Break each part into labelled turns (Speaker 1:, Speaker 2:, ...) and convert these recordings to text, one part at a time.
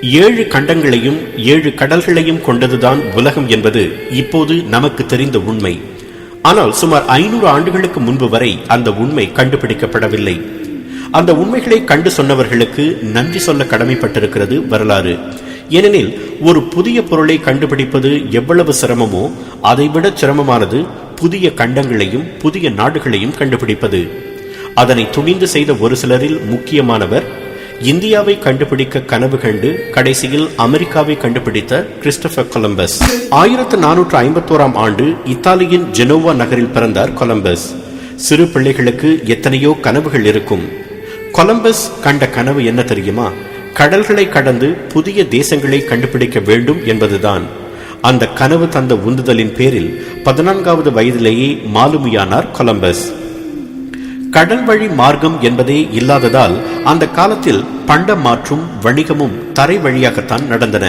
Speaker 1: 7 கண்டங்களையும் 7 கடல்களையும் கொண்டதுதான் உலகம் என்பது இப்போது நமக்கு தெரிந்த உண்மை. ஆனால் சுமார் 500 ஆண்டுகளுக்கு முன்பு வரை அந்த உண்மை கண்டுபிடிக்கப்படவில்லை. அந்த உண்மைகளை கண்டு சொன்னவர்களுக்கு நன்றி சொல்ல கடமைப்பட்டிருக்கிறது வரலாறு. ஏனெனில் ஒரு புதிய பொருளை கண்டுபிடிப்பது எவ்வளவு சிரமமோ அதைவிட சிரமமானது புதிய கண்டங்களையும் புதிய நாடுகளையும் கண்டுபிடிப்பது. அதனை துணிந்து செய்த ஒரு சிலரில் முக்கியமானவர் இந்தியாவை கண்டுபிடிக்க கனவு கண்டு கடைசியில் அமெரிக்காவை கண்டுபிடித்த கிறிஸ்டோபர் கொலம்பஸ். 1451ஆம் ஆண்டு இத்தாலியின் ஜெனோவா நகரில் பிறந்தார் கொலம்பஸ். சிறு பிள்ளைகளுக்கு எத்தனையோ கனவுகள் இருக்கும். கொலம்பஸ் கண்ட கனவு என்ன தெரியுமா? கடல்களை கடந்து புதிய தேசங்களை கண்டுபிடிக்க வேண்டும் என்பதுதான். அந்த கனவு தந்த உந்துதலின் பேரில் 14வது வயதிலேயே மாலுமியானார் கொலம்பஸ். கடல் வழி மார்க்கம் என்பதே இல்லாததால் அந்த காலத்தில் பண்ட மாற்றும் வணிகமும் தரை வழியாகத்தான் நடந்தன.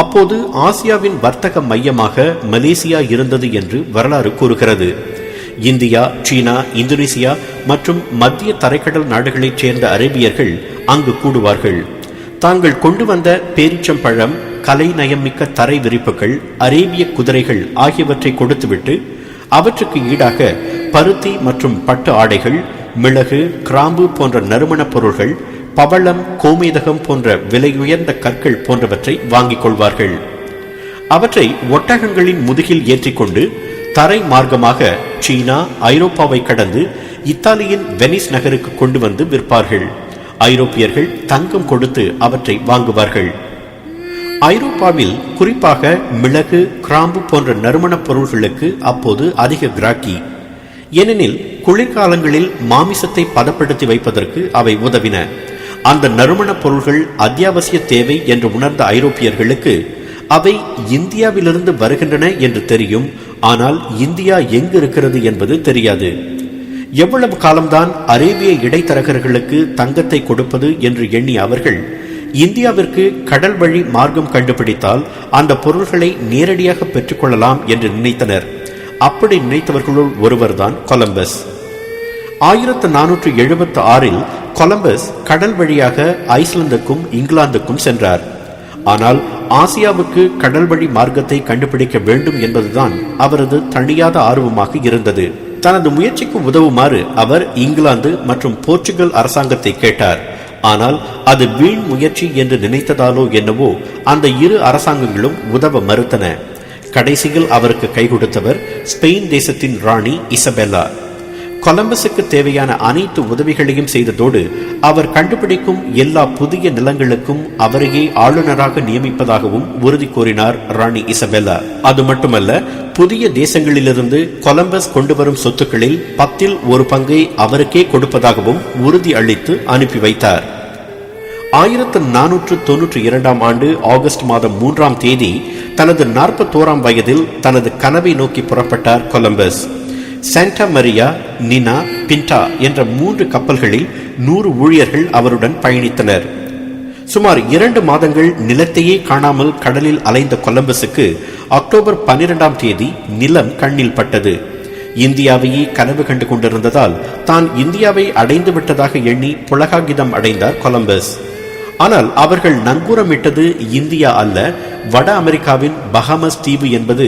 Speaker 1: அப்போது ஆசியாவின் வர்த்தக மையமாக மலேசியா இருந்தது என்று வரலாறு கூறுகிறது. இந்தியா, சீனா, இந்தோனேசியா மற்றும் மத்திய தரைக்கடல் நாடுகளைச் சேர்ந்த அரேபியர்கள் அங்கு கூடுவார்கள். தாங்கள் கொண்டு வந்த பேரிச்சம்பழம், கலை நயமிக்க தரை விரிப்புகள், அரேபிய குதிரைகள் ஆகியவற்றை கொடுத்துவிட்டு அவற்றுக்கு ஈடாக பருத்தி மற்றும் பட்டு ஆடைகள், மிளகு, கிராம்பு போன்ற நறுமணப் பொருள்கள், பவளம், கோமேதகம் போன்ற விலையுயர்ந்த கற்கள் போன்றவற்றை வாங்கிக் கொள்வார்கள். அவற்றை ஒட்டகங்களின் முதுகில் ஏற்றிக்கொண்டு தரை மார்க்கமாக சீனா, ஐரோப்பாவை கடந்து இத்தாலியின் வெனிஸ் நகருக்கு கொண்டு வந்து விற்பார்கள். ஐரோப்பியர்கள் தங்கம் கொடுத்து அவற்றை வாங்குவார்கள். ஐரோப்பாவில் குறிப்பாக மிளகு, கிராம்பு போன்ற நறுமணப் பொருள்களுக்கு அப்போது அதிக கிராக்கி. ஏனெனில் குளிர்காலங்களில் மாமிசத்தை பதப்படுத்தி வைப்பதற்கு அவை உதவின. அந்த நறுமணப் பொருள்கள் அத்தியாவசிய தேவை என்று உணர்ந்த ஐரோப்பியர்களுக்கு அவை இந்தியாவிலிருந்து வருகின்றன என்று தெரியும். ஆனால் இந்தியா எங்கு இருக்கிறது என்பது தெரியாது. எவ்வளவு காலம்தான் அரேபிய இடைத்தரகர்களுக்கு தங்கத்தை கொடுப்பது என்று எண்ணி அவர்கள் இந்தியாவிற்கு கடல் வழி மார்க்கம் கண்டுபிடித்தால் அந்த பொருள்களை நேரடியாக பெற்றுக்கொள்ளலாம் என்று நினைத்தனர். அப்படி நினைத்தவர்களுள் ஒருவர்தான் கொலம்பஸ். 1476இல் கொலம்பஸ் கடல் வழியாக ஐஸ்லாந்துக்கும் இங்கிலாந்துக்கும் சென்றார். ஆனால் ஆசியாவுக்கு கடல் வழி மார்க்கத்தை கண்டுபிடிக்க வேண்டும் என்பதுதான் அவரது தணியாத ஆர்வமாக இருந்தது. தனது முயற்சிக்கு உதவுமாறு அவர் இங்கிலாந்து மற்றும் போர்ச்சுகல் அரசாங்கத்தை கேட்டார். ஆனால் அது வீண் முயற்சி என்று நினைத்ததாலோ என்னவோ அந்த இரு அரசாங்கங்களும் உதவ மறுத்தன. கடைசியில் அவருக்கு கை கொடுத்தவர் ஸ்பெயின் தேசத்தின் ராணி இசபெல்லா. கொலம்பஸுக்கு தேவையான அனைத்து உதவிகளையும் செய்ததோடு அவர் கண்டுபிடிக்கும் எல்லா புதிய நிலங்களுக்கும் அவரையே ஆளுநராக நியமிப்பதாகவும் உறுதி கூறினார் ராணி இசபெல்லா. அது மட்டுமல்ல, புதிய தேசங்களிலிருந்து கொலம்பஸ் கொண்டு வரும் சொத்துக்களில் 10இல் 1 பங்கை அவருக்கே கொடுப்பதாகவும் உறுதி அளித்து அனுப்பி வைத்தார். 1492ஆம் ஆண்டு ஆகஸ்ட் மாதம் 3ஆம் தேதி தனது 41ஆம் வயதில் தனது கனவை நோக்கி புறப்பட்டார் Columbus. Santa Maria, Nina, Pinta என்ற 3 கப்பல்களில் 100 ஊழியர்கள் அவருடன் பயணித்தனர். சுமார் 2 மாதங்கள் நிலத்தையே காணாமல் கடலில் அலைந்த கொலம்பஸுக்கு அக்டோபர் 12ஆம் தேதி நிலம் கண்ணில் பட்டது. இந்தியாவையே கனவு கண்டு கொண்டிருந்ததால் தான் இந்தியாவை அடைந்து விட்டதாக எண்ணி புலகாகிதம் அடைந்தார் கொலம்பஸ். ஆனால் அவர்கள் நங்கூரமிட்டது இந்தியா அல்ல, வட அமெரிக்காவின் பஹாமஸ் தீவு என்பது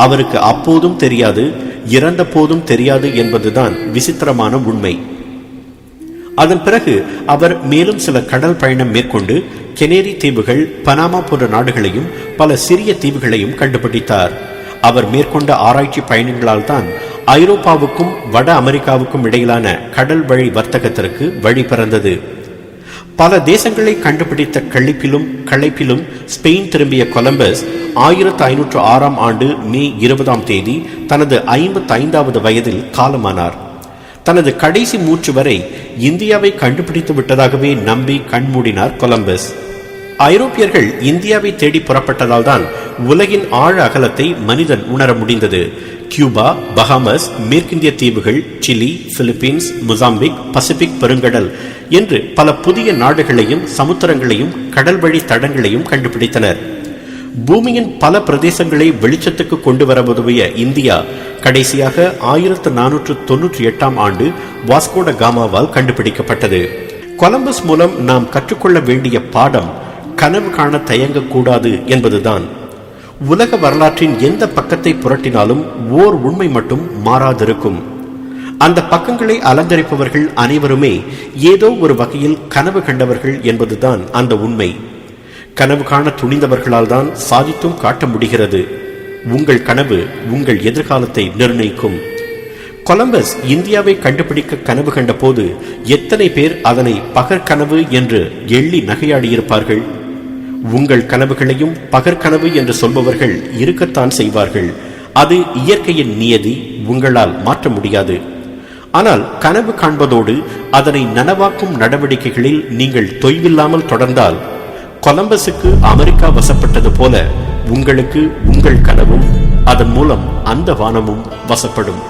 Speaker 1: அவருக்கு அப்போதும் தெரியாது, இறந்த போதும் தெரியாது என்பதுதான் விசித்திரமான உண்மை. அதன் பிறகு அவர் மேலும் சில கடல் பயணம் மேற்கொண்டு கெனேரி தீவுகள், பனாமா போன்ற நாடுகளையும் பல சிறிய தீவுகளையும் கண்டுபிடித்தார். அவர் மேற்கொண்ட ஆராய்ச்சி பயணங்களால் தான் ஐரோப்பாவுக்கும் வட அமெரிக்காவுக்கும் இடையிலான கடல் வழி வர்த்தகத்திற்கு வழி பிறந்தது. பல தேசங்களை கண்டுபிடித்த களைப்பிலும் ஸ்பெயின் திரும்பிய கொலம்பஸ் 1506ஆம் ஆண்டு மே 20ஆம் தேதி தனது 55வது வயதில் காலமானார். தனது கடைசி மூச்சு வரை இந்தியாவை கண்டுபிடித்து விட்டதாகவே நம்பி கண்மூடினார் கொலம்பஸ். ஐரோப்பியர்கள் இந்தியாவை தேடி புறப்பட்டதால் தான் உலகின் ஆழ அகலத்தை மனிதன் உணர முடிந்தது. கியூபா, பஹாமஸ், மேற்கிந்திய தீவுகள், சிலி, பிலிப்பீன்ஸ், மொசாம்பிக், பசிபிக் பெருங்கடல் என்று பல புதிய நாடுகளையும் சமுத்திரங்களையும் கடல் வழி தடங்களையும் கண்டுபிடித்தனர். பூமியின் பல பிரதேசங்களை வெளிச்சத்துக்கு கொண்டு வர உதவிய இந்தியா கடைசியாக 1498ஆம் ஆண்டு வாஸ்கோட காமாவால் கண்டுபிடிக்கப்பட்டது. கொலம்பஸ் மூலம் நாம் கற்றுக்கொள்ள வேண்டிய பாடம் கனவு காண தயங்கக்கூடாது என்பதுதான். உலக வரலாற்றின் எந்த பக்கத்தை புரட்டினாலும் ஓர் உண்மை மட்டும் மாறாதிருக்கும். அந்த பக்கங்களை அலங்கரிப்பவர்கள் அனைவருமே ஏதோ ஒரு வகையில் கனவு கண்டவர்கள் என்பதுதான் அந்த உண்மை. கனவு காண துணிந்தவர்களால் தான் சாதித்தும் காட்ட முடிகிறது. உங்கள் கனவு உங்கள் எதிர்காலத்தை நிர்ணயிக்கும். கொலம்பஸ் இந்தியாவை கண்டுபிடிக்க கனவு கண்ட போது எத்தனை பேர் அதனை பகற்கனவு என்று எள்ளி நகையாடியிருப்பார்கள். உங்கள் கனவுகளையும் பகற்கனவு என்று சொல்பவர்கள் இருக்கத்தான் செய்வார்கள். அது இயற்கையின் நியதி, உங்களால் மாற்ற முடியாது. ஆனால் கனவு காண்பதோடு அதனை நனவாக்கும் நடவடிக்கைகளில் நீங்கள் தொய்வில்லாமல் தொடர்ந்தால், கொலம்பஸுக்கு அமெரிக்கா வசப்பட்டது போல உங்களுக்கு உங்கள் கனவும் அதன் மூலம் அந்த வானமும் வசப்படும்.